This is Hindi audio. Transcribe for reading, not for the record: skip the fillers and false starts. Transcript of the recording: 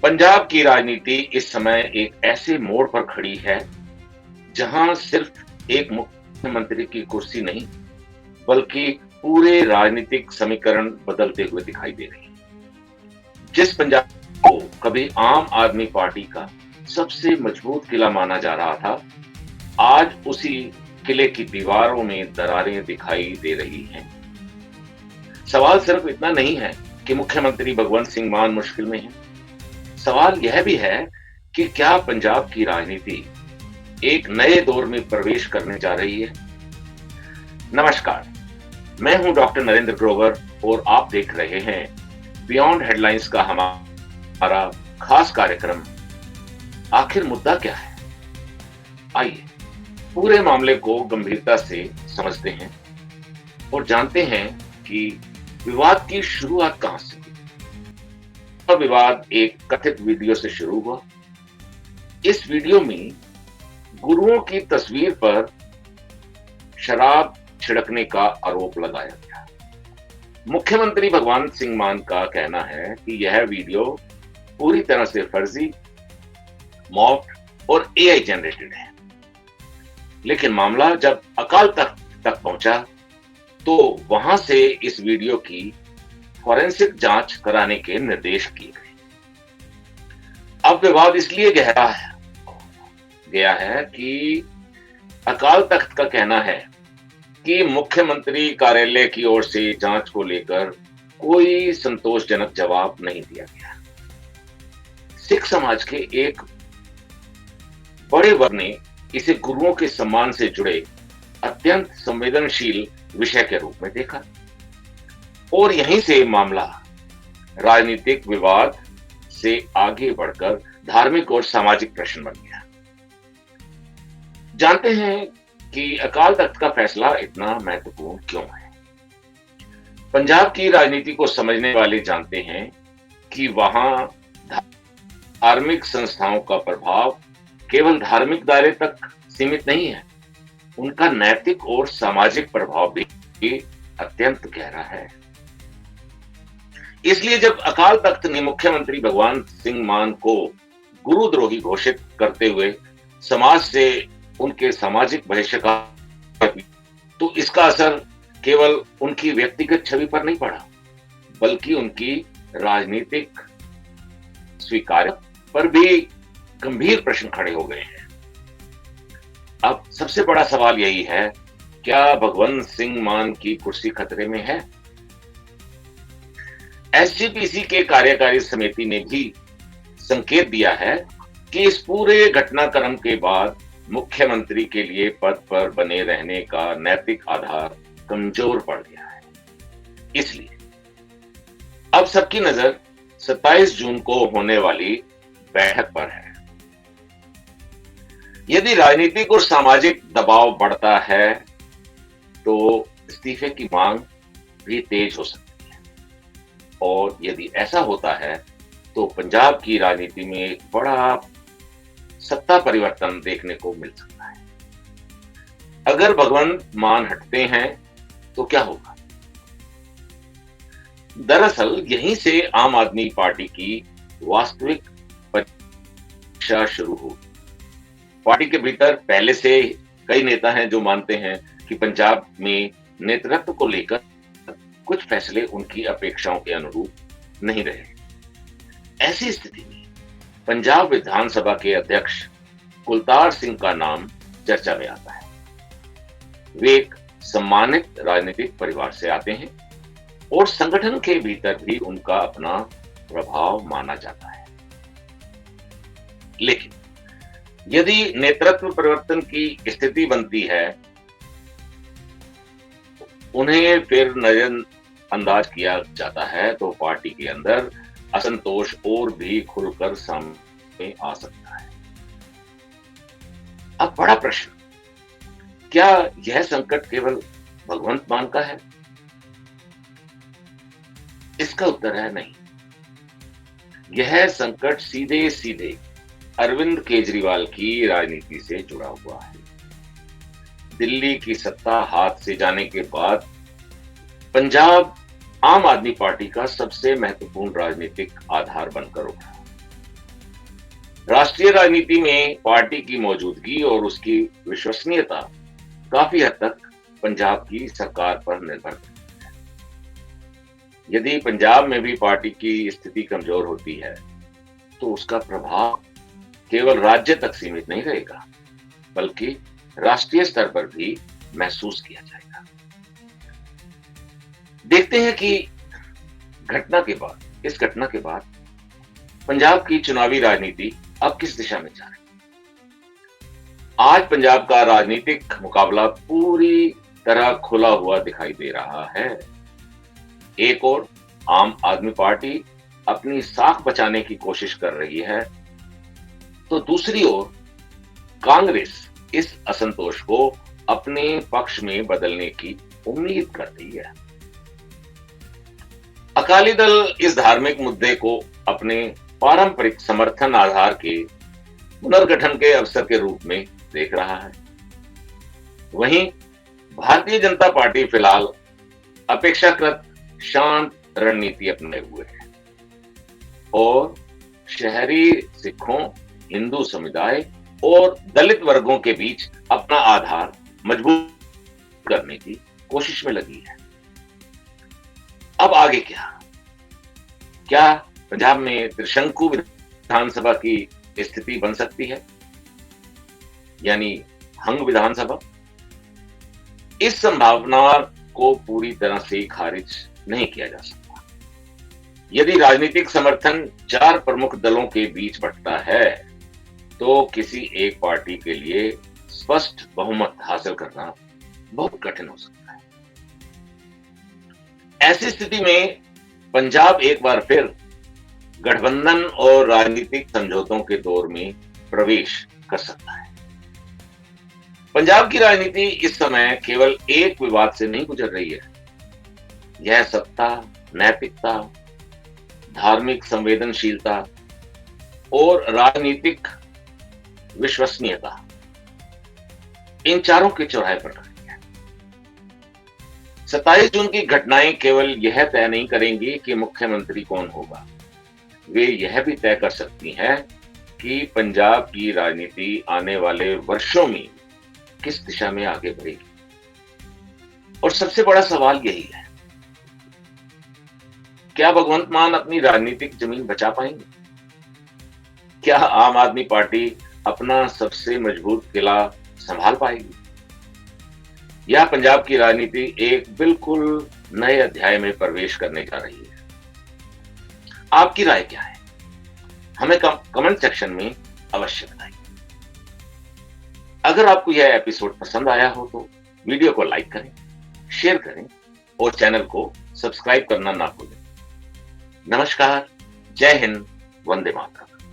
पंजाब की राजनीति इस समय एक ऐसे मोड़ पर खड़ी है जहां सिर्फ एक मुख्यमंत्री की कुर्सी नहीं बल्कि पूरे राजनीतिक समीकरण बदलते हुए दिखाई दे रही है। जिस पंजाब को कभी आम आदमी पार्टी का सबसे मजबूत किला माना जा रहा था, आज उसी किले की दीवारों में दरारें दिखाई दे रही हैं। सवाल सिर्फ इतना नहीं है कि मुख्यमंत्री भगवंत सिंह मान मुश्किल में हैं। सवाल यह भी है कि क्या पंजाब की राजनीति एक नए दौर में प्रवेश करने जा रही है। नमस्कार, मैं हूं डॉक्टर नरेंद्र ग्रोवर और आप देख रहे हैं बियॉन्ड हेडलाइंस का हमारा खास कार्यक्रम। आखिर मुद्दा क्या है, आइए पूरे मामले को गंभीरता से समझते हैं और जानते हैं कि विवाद की शुरुआत कहां से हुई। विवाद एक कथित वीडियो से शुरू हुआ। इस वीडियो में गुरुओं की तस्वीर पर शराब छिड़कने का आरोप लगाया गया। मुख्यमंत्री भगवंत सिंह मान का कहना है कि यह वीडियो पूरी तरह से फर्जी, मॉफ्ड और एआई जनरेटेड है। लेकिन मामला जब अकाल तख्त तक पहुंचा तो वहां से इस वीडियो की फॉरेंसिक जांच कराने के निर्देश किए गए। अब विवाद इसलिए गहरा गया है कि अकाल तख्त का कहना है कि मुख्यमंत्री कार्यालय की ओर से जांच को लेकर कोई संतोषजनक जवाब नहीं दिया गया। सिख समाज के एक बड़े वर्ग ने इसे गुरुओं के सम्मान से जुड़े अत्यंत संवेदनशील विषय के रूप में देखा और यहीं से मामला राजनीतिक विवाद से आगे बढ़कर धार्मिक और सामाजिक प्रश्न बन गया। जानते हैं कि अकाल तख्त का फैसला इतना महत्वपूर्ण क्यों है। पंजाब की राजनीति को समझने वाले जानते हैं कि वहां धार्मिक संस्थाओं का प्रभाव केवल धार्मिक दायरे तक सीमित नहीं है, उनका नैतिक और सामाजिक प्रभाव भी अत्यंत गहरा है। इसलिए जब अकाल तख्त ने मुख्यमंत्री भगवंत सिंह मान को गुरुद्रोही घोषित करते हुए समाज से उनके सामाजिक बहिष्कार, तो इसका असर केवल उनकी व्यक्तिगत छवि पर नहीं पड़ा बल्कि उनकी राजनीतिक स्वीकार्यता पर भी गंभीर प्रश्न खड़े हो गए हैं। अब सबसे बड़ा सवाल यही है, क्या भगवंत सिंह मान की कुर्सी खतरे में है। एसजीपीसी के कार्यकारी समिति ने भी संकेत दिया है कि इस पूरे घटनाक्रम के बाद मुख्यमंत्री के लिए पद पर बने रहने का नैतिक आधार कमजोर पड़ गया है। इसलिए अब सबकी नजर 27 जून को होने वाली बैठक पर है। यदि राजनीतिक और सामाजिक दबाव बढ़ता है तो इस्तीफे की मांग भी तेज हो सकती है और यदि ऐसा होता है तो पंजाब की राजनीति में एक बड़ा सत्ता परिवर्तन देखने को मिल सकता है। अगर भगवंत मान हटते हैं तो क्या होगा। दरअसल यहीं से आम आदमी पार्टी की वास्तविक परीक्षा शुरू होगी। पार्टी के भीतर पहले से कई नेता हैं जो मानते हैं कि पंजाब में नेतृत्व को लेकर कुछ फैसले उनकी अपेक्षाओं के अनुरूप नहीं रहे। ऐसी स्थिति में पंजाब विधानसभा के अध्यक्ष कुलतार सिंह का नाम चर्चा में आता है। वे एक सम्मानित राजनीतिक परिवार से आते हैं और संगठन के भीतर भी उनका अपना प्रभाव माना जाता है। लेकिन यदि नेतृत्व परिवर्तन की स्थिति बनती है, उन्हें फिर नजरअंदाज किया जाता है तो पार्टी के अंदर असंतोष और भी खुलकर सामने आ सकता है। अब बड़ा प्रश्न, क्या यह संकट केवल भगवंत मान का है। इसका उत्तर है नहीं। यह संकट सीधे सीधे अरविंद केजरीवाल की राजनीति से जुड़ा हुआ है। दिल्ली की सत्ता हाथ से जाने के बाद पंजाब आम आदमी पार्टी का सबसे महत्वपूर्ण राजनीतिक आधार बनकर उठा। राष्ट्रीय राजनीति में पार्टी की मौजूदगी और उसकी विश्वसनीयता काफी हद तक पंजाब की सरकार पर निर्भर है। यदि पंजाब में भी पार्टी की स्थिति कमजोर होती है, तो उसका प्रभाव केवल राज्य तक सीमित नहीं रहेगा, बल्कि राष्ट्रीय स्तर पर भी महसूस किया जाएगा। देखते हैं कि इस घटना के बाद पंजाब की चुनावी राजनीति अब किस दिशा में जा रही है। आज पंजाब का राजनीतिक मुकाबला पूरी तरह खुला हुआ दिखाई दे रहा है। एक ओर आम आदमी पार्टी अपनी साख बचाने की कोशिश कर रही है, तो दूसरी ओर कांग्रेस इस असंतोष को अपने पक्ष में बदलने की उम्मीद कर रही है। अकाली दल इस धार्मिक मुद्दे को अपने पारंपरिक समर्थन आधार के पुनर्गठन के अवसर के रूप में देख रहा है। वहीं भारतीय जनता पार्टी फिलहाल अपेक्षाकृत शांत रणनीति अपनाए हुए है और शहरी सिखों, हिंदू समुदाय और दलित वर्गों के बीच अपना आधार मजबूत करने की कोशिश में लगी है। अब आगे क्या पंजाब में त्रिशंकु विधानसभा की स्थिति बन सकती है, यानी हंग विधानसभा? इस संभावना को पूरी तरह से खारिज नहीं किया जा सकता। यदि राजनीतिक समर्थन चार प्रमुख दलों के बीच बंटता है, तो किसी एक पार्टी के लिए स्पष्ट बहुमत हासिल करना बहुत कठिन हो सकता है। ऐसी स्थिति में पंजाब एक बार फिर गठबंधन और राजनीतिक समझौतों के दौर में प्रवेश कर सकता है। पंजाब की राजनीति इस समय केवल एक विवाद से नहीं गुजर रही है। यह सत्ता, नैतिकता, धार्मिक संवेदनशीलता और राजनीतिक विश्वसनीयता, इन चारों के चौराहे पर खड़ी है। 27 जून की घटनाएं केवल यह तय नहीं करेंगी कि मुख्यमंत्री कौन होगा, वे यह भी तय कर सकती हैं कि पंजाब की राजनीति आने वाले वर्षों में किस दिशा में आगे बढ़ेगी। और सबसे बड़ा सवाल यही है, क्या भगवंत मान अपनी राजनीतिक जमीन बचा पाएंगे? क्या आम आदमी पार्टी अपना सबसे मजबूत किला संभाल पाएगी, या पंजाब की राजनीति एक बिल्कुल नए अध्याय में प्रवेश करने जा रही है? आपकी राय क्या है? हमें कमेंट सेक्शन में अवश्य बताइए। अगर आपको यह एपिसोड पसंद आया हो तो वीडियो को लाइक करें, शेयर करें और चैनल को सब्सक्राइब करना ना भूलें। नमस्कार, जय हिंद, वंदे मातरम।